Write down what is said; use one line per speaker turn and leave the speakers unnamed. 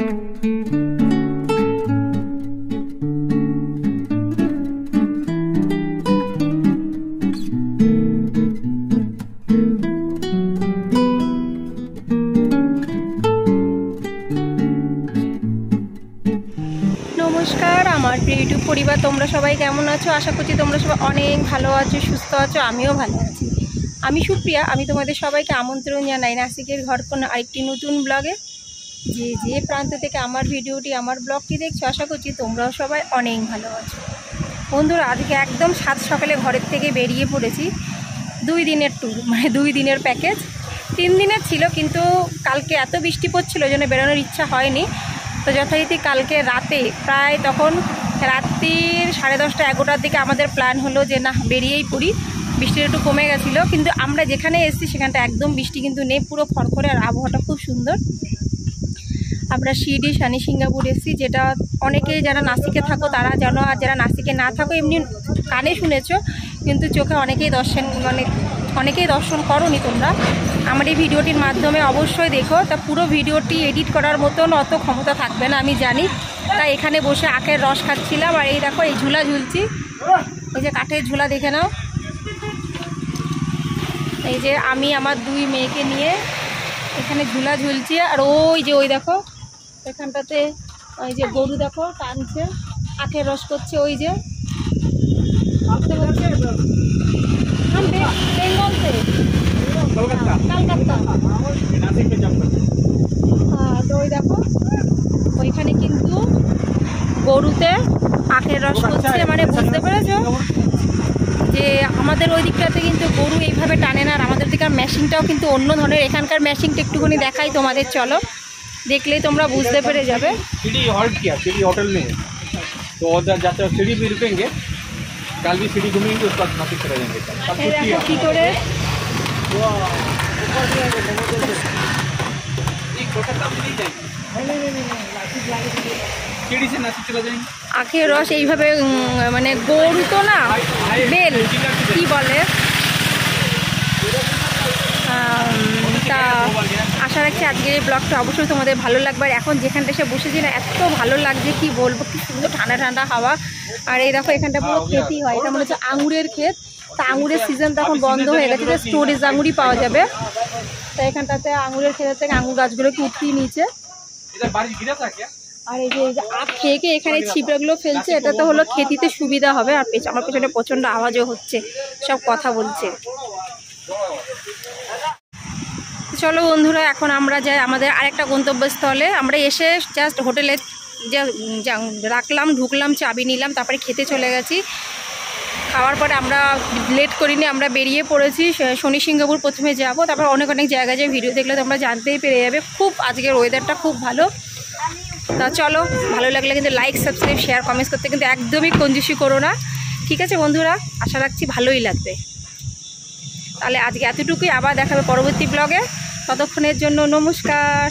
নমস্কার আমার প্রিয় ইউটিউব পরিবার, তোমরা সবাই কেমন আছো? আশা করছি তোমরা সবাই অনেক ভালো আছো, সুস্থ আছো। আমিও ভালো আছি। আমি সুপ্রিয়া, আমি তোমাদের সবাইকে আমন্ত্রণ জানাই নাসিকের ঘরকোণ আরেকটি নতুন ব্লগে। যে প্রান্ত থেকে আমার ভিডিওটি, আমার ব্লগটি দেখছো, আশা করছি তোমরাও সবাই অনেক ভালো আছো। বন্ধুরা, আজকে একদম সাত সকালে ঘরের থেকে বেরিয়ে পড়েছি। 2 দিনের ট্যুর, মানে 2 দিনের প্যাকেজ। 3 দিনের ছিল, কিন্তু কালকে এত বৃষ্টি পড়ছিল যেন বেরোনোর ইচ্ছা হয়নি। তো যথারীতি কালকে রাতে প্রায় তখন রাত্রির 10:30 11টার দিকে আমাদের প্ল্যান হলো যে না, বেরিয়েই পড়ি। বৃষ্টিটা একটু কমে গেছিলো, কিন্তু আমরা যেখানে এসেছি সেখানটা একদম বৃষ্টি কিন্তু নেই, পুরো খড়খড়ে, আর আবহাওয়াটা খুব সুন্দর। আমরা শিরডি শনি সিঙ্গাপুর এসেছি, যেটা অনেকেই যারা নাসিকে থাকো তারা জানো, আর যারা নাসিকে না থাকো এমনি কানে শুনেছো, কিন্তু চোখে অনেকেই দর্শন করোনি তোমরা। আমার এই ভিডিওটির মাধ্যমে অবশ্যই দেখো। তা পুরো ভিডিওটি এডিট করার মতন অত ক্ষমতা থাকবে না, আমি জানি। তাই এখানে বসে আখের রস খাচ্ছিলাম। আর এই দেখো, এই ঝুলা ঝুলছি, এই যে কাঠের ঝুলা, দেখে নাও। এই যে আমি আমার 2 মেয়েকে নিয়ে এখানে ঝুলা ঝুলছি। আর ওই দেখো এখানটাতে ওই যে গরু দেখো টানছে, আখের রস করছে। ওই যে তো ওই দেখো ওইখানে কিন্তু গরুতে আখের রস করছে, মানে বুঝতে পেরেছো যে আমাদের ওই দিকটাতে কিন্তু গরু এইভাবে টানে না। আর আমাদের দিকের মেশিনটাও কিন্তু অন্য ধরনের। এখানকার মেশিনটা একটুখানি দেখাই তোমাদের, চলো, দেখলেই তোমরা বুঝতে পেরে যাবে।
सीढ़ी हॉल्ट किया, सीढ़ी होटल में है, तो उधर जाते हुए सीढ़ी भी रुकेंगे, कल भी सीढ़ी घूमेंगे, उसके बाद नासिक चले जाएंगे।
কি করে
सीढ़ी से नासिक चले जाएंगे।
আখের রস এইভাবে মানে গরু তো না, বেল কি বলে, তা আশা রাখছি আজকের এই ব্লগটা অবশ্যই তোমাদের ভালো লাগবে। আর এখন যেখানটা এসে বসেছি না, এত ভালো লাগছে কি বলবো, কি সুন্দর ঠান্ডা ঠান্ডা হাওয়া। আর এই দেখো এখানটা পুরো ক্ষেতই হয়, এটা মনে হচ্ছে আঙুরের ক্ষেত। তা আঙুরের সিজন তো এখন বন্ধ হয়ে গেছে, স্টোরেজ আঙুরই পাওয়া যাবে। তো এখানটাতে আঙুরের ক্ষেতের থেকে আঙুর গাছগুলোকে উঠিয়ে নিচে। আর এই যে আখ খেয়ে এখানে ছিপড়াগুলো ফেলছে, এটা তো হলো খেতিতে সুবিধা হবে। আর আমার পেছনে প্রচণ্ড আওয়াজও হচ্ছে, সব কথা বলছে। চলো বন্ধুরা, এখন আমরা যাই আমাদের আরেকটা গন্তব্যস্থলে। আমরা এসে জাস্ট হোটেলে রাখলাম, ঢুকলাম, চাবি নিলাম, তারপরে খেতে চলে গেছি। খাওয়ার পরে আমরা লেট করিনি, আমরা বেরিয়ে পড়েছি। শনি সিঙ্গাপুর প্রথমে যাব, তারপর অনেক জায়গায় যে ভিডিও দেখলে তোমরা জানতেই পেরে যাবে। খুব আজকের ওয়েদারটা খুব ভালো। তা চলো, ভালো লাগলে কিন্তু লাইক, সাবস্ক্রাইব, শেয়ার, কমেন্টস করতে কিন্তু একদমই কঞ্জুসি করো না, ঠিক আছে বন্ধুরা? আশা রাখছি ভালোই লাগবে। তাহলে আজকে এতটুকুই, আবার দেখাবে পরবর্তী ব্লগে। ততক্ষণের জন্য নমস্কার।